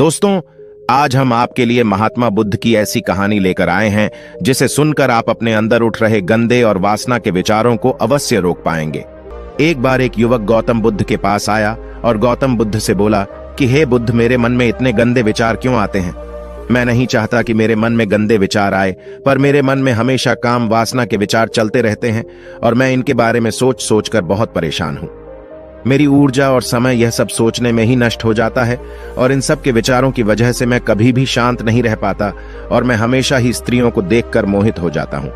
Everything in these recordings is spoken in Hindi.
दोस्तों, आज हम आपके लिए महात्मा बुद्ध की ऐसी कहानी लेकर आए हैं जिसे सुनकर आप अपने अंदर उठ रहे गंदे और वासना के विचारों को अवश्य रोक पाएंगे। एक बार एक युवक गौतम बुद्ध के पास आया और गौतम बुद्ध से बोला कि हे बुद्ध, मेरे मन में इतने गंदे विचार क्यों आते हैं? मैं नहीं चाहता कि मेरे मन में गंदे विचार आए, पर मेरे मन में हमेशा काम वासना के विचार चलते रहते हैं और मैं इनके बारे में सोच सोच कर बहुत परेशान हूं। मेरी ऊर्जा और समय यह सब सोचने में ही नष्ट हो जाता है और इन सब के विचारों की वजह से मैं कभी भी शांत नहीं रह पाता और मैं हमेशा ही स्त्रियों को देखकर मोहित हो जाता हूं,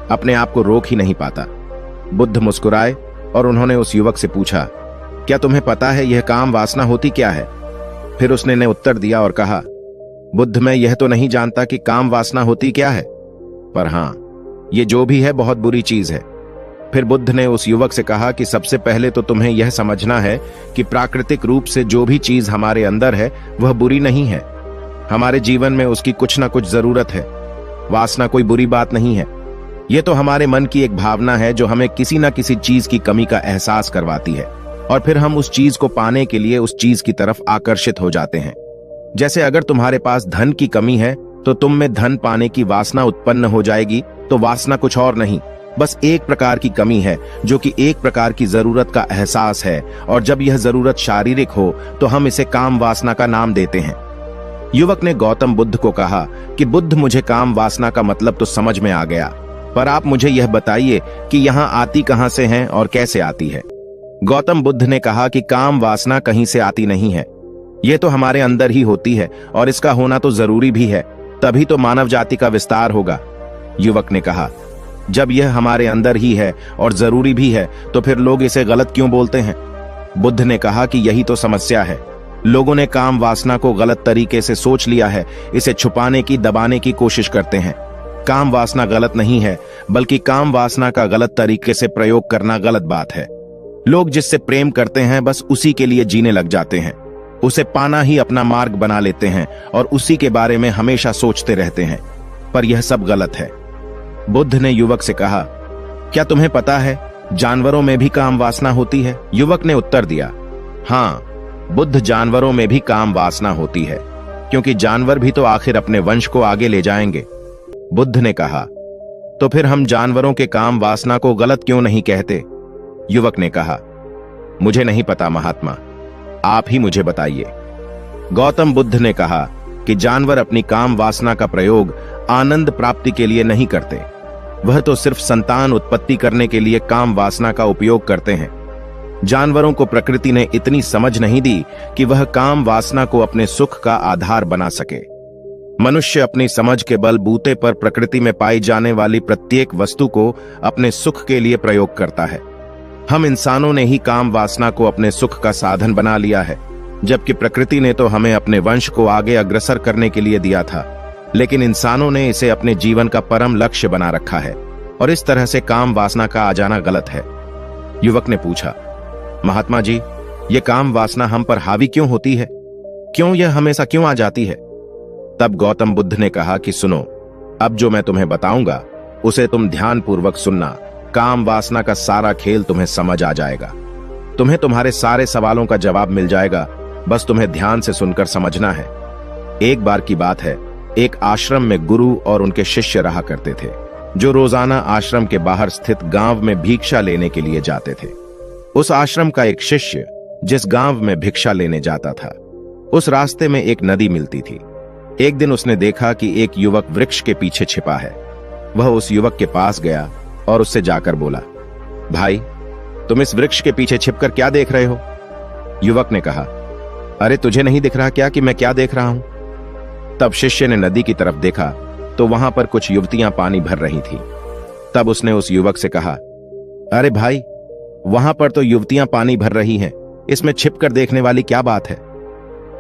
अपने आप को रोक ही नहीं पाता। बुद्ध मुस्कुराए और उन्होंने उस युवक से पूछा, क्या तुम्हें पता है यह काम वासना होती क्या है? फिर उसने ने उत्तर दिया और कहा, बुद्ध, मैं यह तो नहीं जानता कि काम वासना होती क्या है, पर हां, ये जो भी है बहुत बुरी चीज है। फिर बुद्ध ने उस युवक से कहा कि सबसे पहले तो तुम्हें यह समझना है कि प्राकृतिक रूप से जो भी चीज हमारे अंदर है वह बुरी नहीं है। हमारे जीवन में उसकी कुछ ना कुछ जरूरत है। वासना कोई बुरी बात नहीं है। यह तो हमारे मन की एक भावना है जो हमें किसी ना किसी चीज की कमी का एहसास करवाती है और फिर हम उस चीज को पाने के लिए उस चीज की तरफ आकर्षित हो जाते हैं। जैसे अगर तुम्हारे पास धन की कमी है तो तुम में धन पाने की वासना उत्पन्न हो जाएगी। तो वासना कुछ और नहीं, बस एक प्रकार की कमी है जो कि एक प्रकार की जरूरत का एहसास है, और जब यह जरूरत शारीरिक हो तो हम इसे काम वासना का नाम देते हैं। युवक ने गौतम बुद्ध को कहा कि बुद्ध, मुझे काम वासना का मतलब तो समझ में आ गया, पर आप मुझे यह बताइए कि यहाँ आती कहां से है और कैसे आती है? गौतम बुद्ध ने कहा कि काम वासना कहीं से आती नहीं है, यह तो हमारे अंदर ही होती है और इसका होना तो जरूरी भी है, तभी तो मानव जाति का विस्तार होगा। युवक ने कहा, जब यह हमारे अंदर ही है और जरूरी भी है तो फिर लोग इसे गलत क्यों बोलते हैं? बुद्ध ने कहा कि यही तो समस्या है। लोगों ने काम वासना को गलत तरीके से सोच लिया है, इसे छुपाने की, दबाने की कोशिश करते हैं। काम वासना गलत नहीं है, बल्कि काम वासना का गलत तरीके से प्रयोग करना गलत बात है। लोग जिससे प्रेम करते हैं बस उसी के लिए जीने लग जाते हैं, उसे पाना ही अपना मार्ग बना लेते हैं और उसी के बारे में हमेशा सोचते रहते हैं, पर यह सब गलत है। बुद्ध ने युवक से कहा, क्या तुम्हें पता है जानवरों में भी काम वासना होती है? युवक ने उत्तर दिया, हां बुद्ध, जानवरों में भी काम वासना होती है, क्योंकि जानवर भी तो आखिर अपने वंश को आगे ले जाएंगे। बुद्ध ने कहा, तो फिर हम जानवरों के काम वासना को गलत क्यों नहीं कहते? युवक ने कहा, मुझे नहीं पता महात्मा, आप ही मुझे बताइए। गौतम बुद्ध ने कहा कि जानवर अपनी काम वासना का प्रयोग आनंद प्राप्ति के लिए नहीं करते, वह तो सिर्फ संतान उत्पत्ति करने के लिए काम वासना का उपयोग करते हैं। जानवरों को प्रकृति ने इतनी समझ नहीं दी कि वह काम वासना को अपने सुख का आधार बना सके। मनुष्य अपनी समझ के बलबूते पर प्रकृति में पाई जाने वाली प्रत्येक वस्तु को अपने सुख के लिए प्रयोग करता है। हम इंसानों ने ही काम वासना को अपने सुख का साधन बना लिया है, जबकि प्रकृति ने तो हमें अपने वंश को आगे अग्रसर करने के लिए दिया था, लेकिन इंसानों ने इसे अपने जीवन का परम लक्ष्य बना रखा है और इस तरह से काम वासना का आ जाना गलत है। युवक ने पूछा, महात्मा जी, ये काम वासना हम पर हावी क्यों होती है? क्यों यह हमेशा क्यों आ जाती है? तब गौतम बुद्ध ने कहा कि सुनो, अब जो मैं तुम्हें बताऊंगा उसे तुम ध्यानपूर्वक सुनना। काम वासना का सारा खेल तुम्हें समझ आ जाएगा। तुम्हें तुम्हारे सारे सवालों का जवाब मिल जाएगा, बस तुम्हें ध्यान से सुनकर समझना है। एक बार की बात है, एक आश्रम में गुरु और उनके शिष्य रहा करते थे, जो रोजाना आश्रम के बाहर स्थित गांव में भिक्षा लेने के लिए जाते थे। उस आश्रम का एक शिष्य जिस गांव में भिक्षा लेने जाता था, उस रास्ते में एक नदी मिलती थी। एक दिन उसने देखा कि एक युवक वृक्ष के पीछे छिपा है। वह उस युवक के पास गया और उससे जाकर बोला, भाई, तुम इस वृक्ष के पीछे छिपकर क्या देख रहे हो? युवक ने कहा, अरे तुझे नहीं दिख रहा क्या कि मैं क्या देख रहा हूं? तब शिष्य ने नदी की तरफ देखा तो वहां पर कुछ युवतियां पानी भर रही थी। तब उसने उस युवक से कहा, अरे भाई, वहां पर तो युवतियां पानी भर रही हैं, इसमें छिपकर देखने वाली क्या बात है?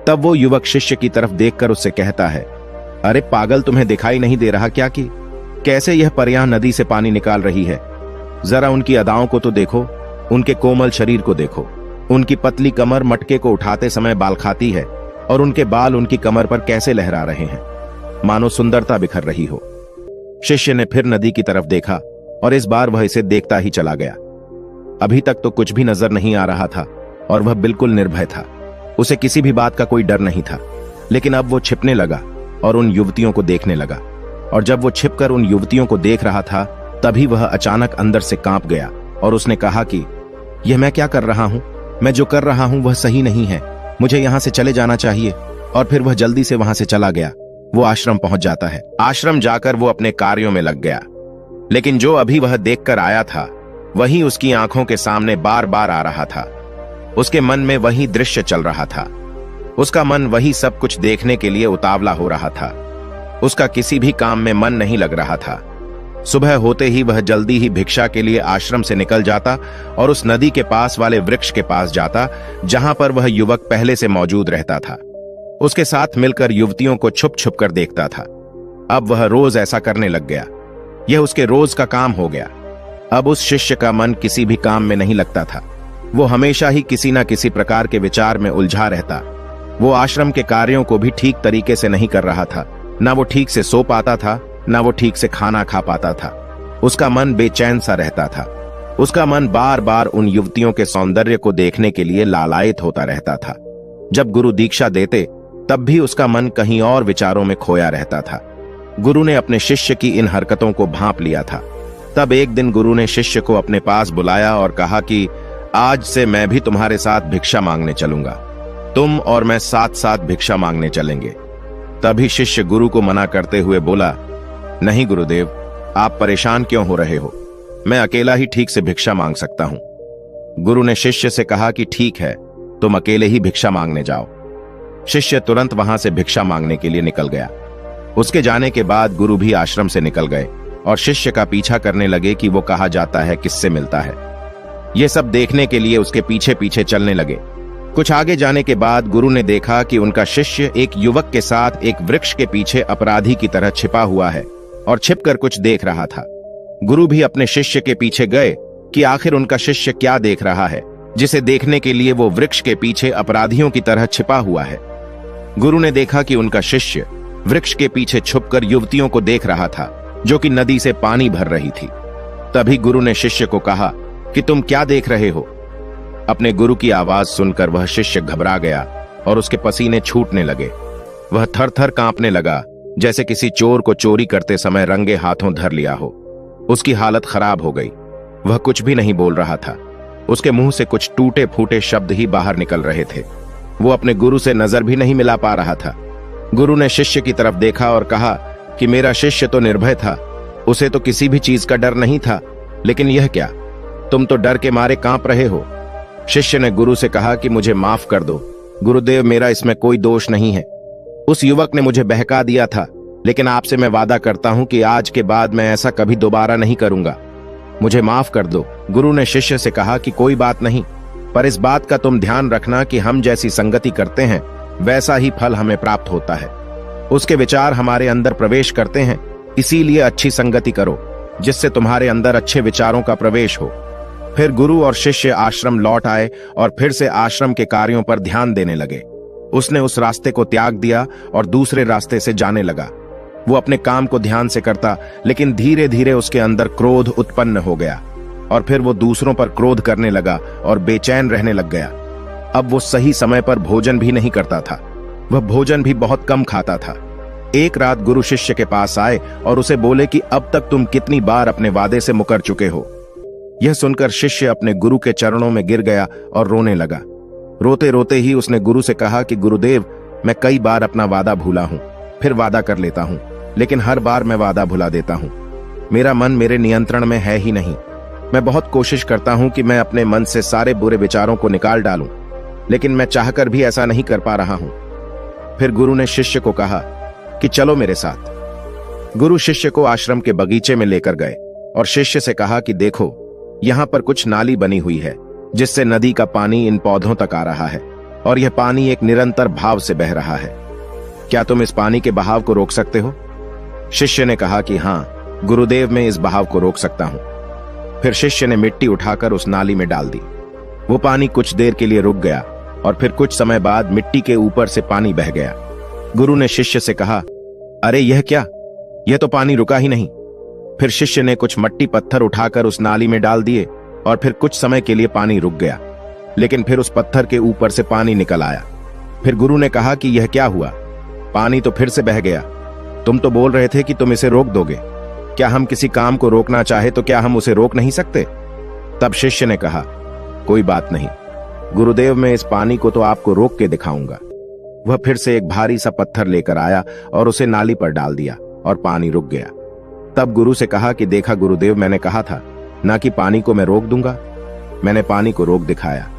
तब वो युवक शिष्य की तरफ देखकर उससे कहता है, अरे पागल, तुम्हें दिखाई नहीं दे रहा क्या कि कैसे यह परियां नदी से पानी निकाल रही है? जरा उनकी अदाओं को तो देखो, उनके कोमल शरीर को देखो। उनकी पतली कमर मटके को उठाते समय बाल खाती है और उनके बाल उनकी कमर पर कैसे लहरा रहे हैं, मानो सुंदरता बिखर रही हो। शिष्य ने फिर नदी की तरफ देखा और इस बार वह इसे देखता ही चला गया। अभी तक तो कुछ भी नजर नहीं आ रहा था और वह बिल्कुल निर्भय था। उसे किसी भी बात का कोई डर नहीं था। लेकिन अब वो छिपने लगा और उन युवतियों को देखने लगा। और जब वो छिपकर उन युवतियों को देख रहा था, तभी वह अचानक अंदर से कांप गया और उसने कहा कि यह मैं क्या कर रहा हूं? मैं जो कर रहा हूं वह सही नहीं है, मुझे यहां से चले जाना चाहिए। और फिर वह जल्दी से वहां से चला गया। वो आश्रम पहुंच जाता है। आश्रम जाकर वो अपने कार्यों में लग गया, लेकिन जो अभी वह देखकर आया था वही उसकी आंखों के सामने बार बार आ रहा था। उसके मन में वही दृश्य चल रहा था। उसका मन वही सब कुछ देखने के लिए उतावला हो रहा था। उसका किसी भी काम में मन नहीं लग रहा था। सुबह होते ही वह जल्दी ही भिक्षा के लिए आश्रम से निकल जाता और उस नदी के पास वाले वृक्ष के पास जाता जहां पर वह युवक पहले से मौजूद रहता था। उसके साथ मिलकर युवतियों को छुप छुप कर देखता था। अब वह रोज ऐसा करने लग गया। यह उसके रोज का काम हो गया। अब उस शिष्य का मन किसी भी काम में नहीं लगता था। वो हमेशा ही किसी न किसी प्रकार के विचार में उलझा रहता। वो आश्रम के कार्यों को भी ठीक तरीके से नहीं कर रहा था। ना वो ठीक से सो पाता था, ना वो ठीक से खाना खा पाता था। उसका मन बेचैन सा रहता था। उसका मन बार बार उन युवतियों के सौंदर्य को देखने के लिए लालायित होता रहता था। जब गुरु दीक्षा देते तब भी उसका मन कहीं और विचारों में खोया रहता था। गुरु ने अपने शिष्य की इन हरकतों को भांप लिया था। तब एक दिन गुरु ने शिष्य को अपने पास बुलाया और कहा कि आज से मैं भी तुम्हारे साथ भिक्षा मांगने चलूंगा। तुम और मैं साथ साथ भिक्षा मांगने चलेंगे। तभी शिष्य गुरु को मना करते हुए बोला, नहीं गुरुदेव, आप परेशान क्यों हो रहे हो? मैं अकेला ही ठीक से भिक्षा मांग सकता हूं। गुरु ने शिष्य से कहा कि ठीक है, तुम अकेले ही भिक्षा मांगने जाओ। शिष्य तुरंत वहां से भिक्षा मांगने के लिए निकल गया। उसके जाने के बाद गुरु भी आश्रम से निकल गए और शिष्य का पीछा करने लगे कि वो कहाँ जाता है, किससे मिलता है। ये सब देखने के लिए उसके पीछे पीछे चलने लगे। कुछ आगे जाने के बाद गुरु ने देखा कि उनका शिष्य एक युवक के साथ एक वृक्ष के पीछे अपराधी की तरह छिपा हुआ है और छिपकर कुछ देख रहा था। गुरु भी अपने शिष्य के पीछे गए कि आखिर उनका शिष्य क्या देख रहा है, जिसे देखने के लिए वो वृक्ष के पीछे अपराधियों की तरह छिपा हुआ है। गुरु ने देखा कि उनका शिष्य वृक्ष के पीछे छुपकर युवतियों को देख रहा था जो कि नदी से पानी भर रही थी। तभी गुरु ने शिष्य को कहा कि तुम क्या देख रहे हो? अपने गुरु की आवाज सुनकर वह शिष्य घबरा गया और उसके पसीने छूटने लगे। वह थर थर कांपने लगा, जैसे किसी चोर को चोरी करते समय रंगे हाथों धर लिया हो। उसकी हालत खराब हो गई। वह कुछ भी नहीं बोल रहा था। उसके मुंह से कुछ टूटे फूटे शब्द ही बाहर निकल रहे थे। वो अपने गुरु से नजर भी नहीं मिला पा रहा था। गुरु ने शिष्य की तरफ देखा और कहा कि मेरा शिष्य तो निर्भय था, उसे तो किसी भी चीज का डर नहीं था, लेकिन यह क्या, तुम तो डर के मारे कांप रहे हो। शिष्य ने गुरु से कहा कि मुझे माफ कर दो गुरुदेव, मेरा इसमें कोई दोष नहीं है। उस युवक ने मुझे बहका दिया था, लेकिन आपसे मैं वादा करता हूं कि आज के बाद मैं ऐसा कभी दोबारा नहीं करूंगा। मुझे माफ कर दो। गुरु ने शिष्य से कहा कि कोई बात नहीं, पर इस बात का तुम ध्यान रखना कि हम जैसी संगति करते हैं वैसा ही फल हमें प्राप्त होता है। उसके विचार हमारे अंदर प्रवेश करते हैं, इसीलिए अच्छी संगति करो जिससे तुम्हारे अंदर अच्छे विचारों का प्रवेश हो। फिर गुरु और शिष्य आश्रम लौट आए और फिर से आश्रम के कार्यों पर ध्यान देने लगे। उसने उस रास्ते को त्याग दिया और दूसरे रास्ते से जाने लगा। वो अपने काम को ध्यान से करता, लेकिन धीरे धीरे उसके अंदर क्रोध उत्पन्न हो गया और फिर वो दूसरों पर क्रोध करने लगा और बेचैन रहने लग गया। अब वो सही समय पर भोजन भी नहीं करता था। वह भोजन भी बहुत कम खाता था। एक रात गुरु शिष्य के पास आए और उसे बोले कि अब तक तुम कितनी बार अपने वादे से मुकर चुके हो। यह सुनकर शिष्य अपने गुरु के चरणों में गिर गया और रोने लगा। रोते रोते ही उसने गुरु से कहा कि गुरुदेव, मैं कई बार अपना वादा भूला हूं, फिर वादा कर लेता हूं, लेकिन हर बार मैं वादा भुला देता हूं। मेरा मन मेरे नियंत्रण में है ही नहीं। मैं बहुत कोशिश करता हूं कि मैं अपने मन से सारे बुरे विचारों को निकाल डालूं, लेकिन मैं चाहकर भी ऐसा नहीं कर पा रहा हूं। फिर गुरु ने शिष्य को कहा कि चलो मेरे साथ। गुरु शिष्य को आश्रम के बगीचे में लेकर गए और शिष्य से कहा कि देखो, यहां पर कुछ नाली बनी हुई है जिससे नदी का पानी इन पौधों तक आ रहा है और यह पानी एक निरंतर भाव से बह रहा है। क्या तुम इस पानी के बहाव को रोक सकते हो? शिष्य ने कहा कि हां गुरुदेव, मैं इस बहाव को रोक सकता हूं। फिर शिष्य ने मिट्टी उठाकर उस नाली में डाल दी। वो पानी कुछ देर के लिए रुक गया और फिर कुछ समय बाद मिट्टी के ऊपर से पानी बह गया। गुरु ने शिष्य से कहा, अरे यह क्या, यह तो पानी रुका ही नहीं। फिर शिष्य ने कुछ मट्टी पत्थर उठाकर उस नाली में डाल दिए और फिर कुछ समय के लिए पानी रुक गया, लेकिन फिर उस पत्थर के ऊपर से पानी निकल आया। फिर गुरु ने कहा कि यह क्या हुआ, पानी तो फिर से बह गया। तुम तो बोल रहे थे कि तुम इसे रोक दोगे। क्या हम किसी काम को रोकना चाहे तो क्या हम उसे रोक नहीं सकते? तब शिष्य ने कहा, कोई बात नहीं गुरुदेव, मैं इस पानी को तो आपको रोक के दिखाऊंगा। वह फिर से एक भारी सा पत्थर लेकर आया और उसे नाली पर डाल दिया और पानी रुक गया। तब गुरु से कहा कि देखा गुरुदेव, मैंने कहा था ना कि पानी को मैं रोक दूंगा। मैंने पानी को रोक दिखाया,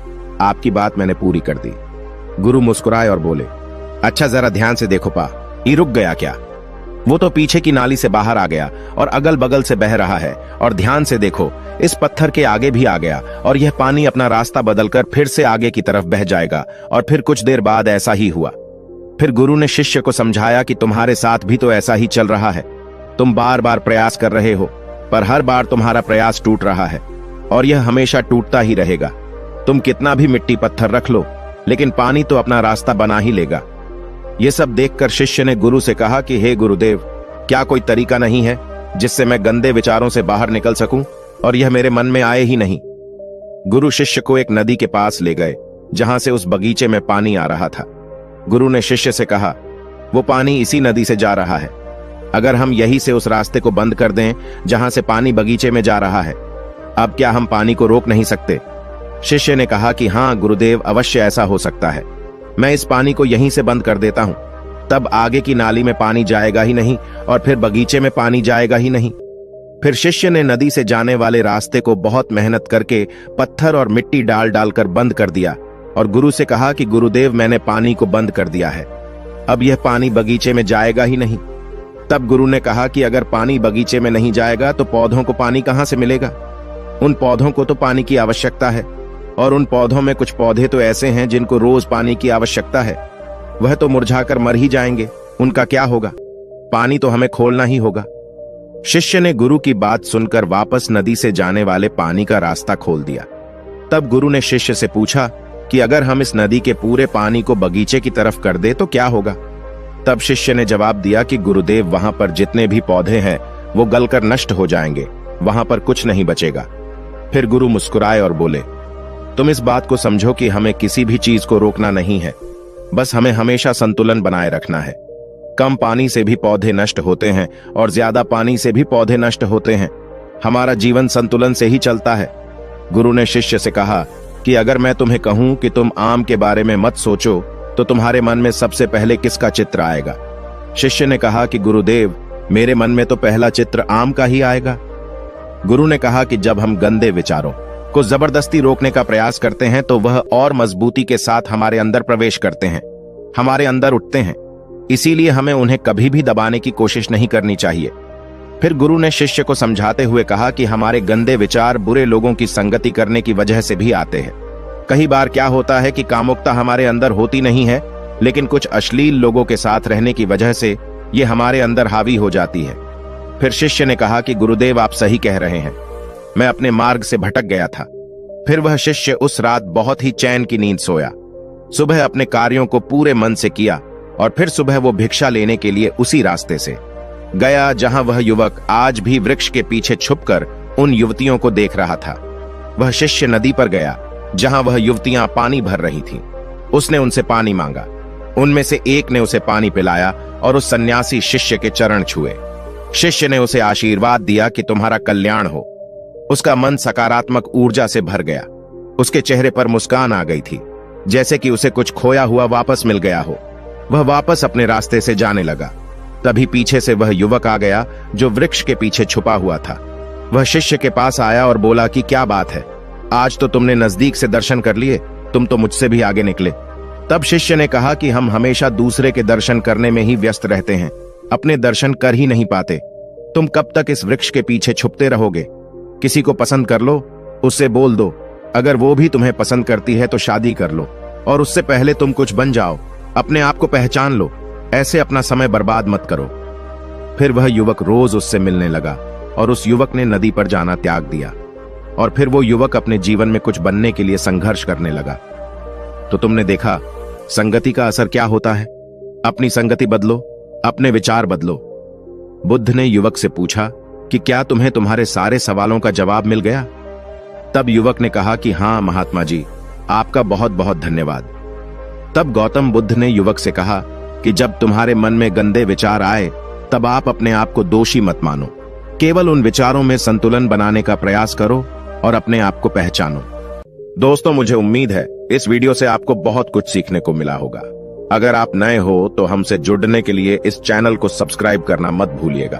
आपकी बात मैंने पूरी कर दी। गुरु मुस्कुराए और बोले, अच्छा जरा ध्यान से देखो पा, ये रुक गया क्या? वो तो पीछे की नाली से बाहर आ गया और अगल बगल से बह रहा है। और ध्यान से देखो, इस पत्थर के आगे भी आ गया और यह पानी अपना रास्ता बदलकर फिर से आगे की तरफ बह जाएगा। और फिर कुछ देर बाद ऐसा ही हुआ। फिर गुरु ने शिष्य को समझाया कि तुम्हारे साथ भी तो ऐसा ही चल रहा है। तुम बार बार प्रयास कर रहे हो, पर हर बार तुम्हारा प्रयास टूट रहा है और यह हमेशा टूटता ही रहेगा। तुम कितना भी मिट्टी पत्थर रख लो, लेकिन पानी तो अपना रास्ता बना ही लेगा। यह सब देखकर शिष्य ने गुरु से कहा कि हे गुरुदेव, क्या कोई तरीका नहीं है जिससे मैं गंदे विचारों से बाहर निकल सकूं और यह मेरे मन में आए ही नहीं? गुरु शिष्य को एक नदी के पास ले गए जहां से उस बगीचे में पानी आ रहा था। गुरु ने शिष्य से कहा, वो पानी इसी नदी से जा रहा है। अगर हम यहीं से उस रास्ते को बंद कर दें जहां से पानी बगीचे में जा रहा है, अब क्या हम पानी को रोक नहीं सकते? शिष्य ने कहा कि हां गुरुदेव, अवश्य ऐसा हो सकता है। मैं इस पानी को यहीं से बंद कर देता हूं, तब आगे की नाली में पानी जाएगा ही नहीं और फिर बगीचे में पानी जाएगा ही नहीं। फिर शिष्य ने नदी से जाने वाले रास्ते को बहुत मेहनत करके पत्थर और मिट्टी डाल डालकर बंद कर दिया और गुरु से कहा कि गुरुदेव, मैंने पानी को बंद कर दिया है, अब यह पानी बगीचे में जाएगा ही नहीं। तब गुरु ने कहा कि अगर पानी बगीचे में नहीं जाएगा तो पौधों को पानी कहां से मिलेगा? उन पौधों को तो पानी की आवश्यकता है और उन पौधों में कुछ पौधे तो ऐसे हैं जिनको रोज पानी की आवश्यकता है। वह तो मुरझाकर मर ही जाएंगे, उनका क्या होगा? पानी तो हमें खोलना ही होगा। शिष्य ने गुरु की बात सुनकर वापस नदी से जाने वाले पानी का रास्ता खोल दिया। तब गुरु ने शिष्य से पूछा कि अगर हम इस नदी के पूरे पानी को बगीचे की तरफ कर दे तो क्या होगा? तब शिष्य ने जवाब दिया कि गुरुदेव, वहां पर जितने भी पौधे हैं वो गलकर नष्ट हो जाएंगे, वहां पर कुछ नहीं बचेगा। फिर गुरु मुस्कुराए और बोले, तुम इस बात को समझो कि हमें किसी भी चीज को रोकना नहीं है, बस हमें हमेशा संतुलन बनाए रखना है। कम पानी से भी पौधे नष्ट होते हैं और ज्यादा पानी से भी पौधे नष्ट होते हैं। हमारा जीवन संतुलन से ही चलता है। गुरु ने शिष्य से कहा कि अगर मैं तुम्हें कहूं कि तुम आम के बारे में मत सोचो तो तुम्हारे मन में सबसे पहले किसका चित्र आएगा? शिष्य ने कहा कि गुरुदेव, मेरे मन में तो पहला चित्र आम का ही आएगा। गुरु ने कहा कि जब हम गंदे विचारों को जबरदस्ती रोकने का प्रयास करते हैं तो वह और मजबूती के साथ हमारे अंदर प्रवेश करते हैं, हमारे अंदर उठते हैं। इसीलिए हमें उन्हें कभी भी दबाने की कोशिश नहीं करनी चाहिए। फिर गुरु ने शिष्य को समझाते हुए कहा कि हमारे गंदे विचार बुरे लोगों की संगति करने की वजह से भी आते हैं। कई बार क्या होता है कि कामुकता हमारे अंदर होती नहीं है, लेकिन कुछ अश्लील लोगों के साथ रहने की वजह से ये हमारे अंदर हावी हो जाती है। फिर शिष्य ने कहा कि गुरुदेव, आप सही कह रहे हैं, मैं अपने मार्ग से भटक गया था। फिर वह शिष्य उस रात बहुत ही चैन की नींद सोया। सुबह अपने कार्यों को पूरे मन से किया और फिर सुबह वो भिक्षा लेने के लिए उसी रास्ते से गया जहां वह युवक आज भी वृक्ष के पीछे छुपकर उन युवतियों को देख रहा था। वह शिष्य नदी पर गया जहां वह युवतियां पानी भर रही थीं। उसने उनसे पानी मांगा। उनमें से एक ने उसे पानी पिलाया और उस सन्यासी शिष्य के चरण छुए। शिष्य ने उसे आशीर्वाद दिया कि तुम्हारा कल्याण हो। उसका मन सकारात्मक ऊर्जा से भर गया। उसके चेहरे पर मुस्कान आ गई थी, जैसे कि उसे कुछ खोया हुआ वापस मिल गया हो। वह वापस अपने रास्ते से जाने लगा। तभी पीछे से वह युवक आ गया जो वृक्ष के पीछे छुपा हुआ था। वह शिष्य के पास आया और बोला कि क्या बात है, आज तो तुमने नजदीक से दर्शन कर लिए, तुम तो मुझसे भी आगे निकले। तब शिष्य ने कहा कि हम हमेशा दूसरे के दर्शन करने में ही व्यस्त रहते हैं, अपने दर्शन कर ही नहीं पाते। तुम कब तक इस वृक्ष के पीछे छुपते रहोगे? किसी को पसंद कर लो, उससे बोल दो। अगर वो भी तुम्हें पसंद करती है तो शादी कर लो और उससे पहले तुम कुछ बन जाओ, अपने आप को पहचान लो। ऐसे अपना समय बर्बाद मत करो। फिर वह युवक रोज उससे मिलने लगा और उस युवक ने नदी पर जाना त्याग दिया और फिर वो युवक अपने जीवन में कुछ बनने के लिए संघर्ष करने लगा। तो तुमने देखा संगति का असर क्या होता है। अपनी संगति बदलो, अपने विचार बदलो। बुद्ध ने युवक से पूछा कि क्या तुम्हें तुम्हारे सारे सवालों का जवाब मिल गया? तब युवक ने कहा कि हां महात्मा जी, आपका बहुत बहुत धन्यवाद। तब गौतम बुद्ध ने युवक से कहा कि जब तुम्हारे मन में गंदे विचार आए तब आप अपने आप को दोषी मत मानो। केवल उन विचारों में संतुलन बनाने का प्रयास करो और अपने आप को पहचानो। दोस्तों, मुझे उम्मीद है इस वीडियो से आपको बहुत कुछ सीखने को मिला होगा। अगर आप नए हो तो हमसे जुड़ने के लिए इस चैनल को सब्सक्राइब करना मत भूलिएगा।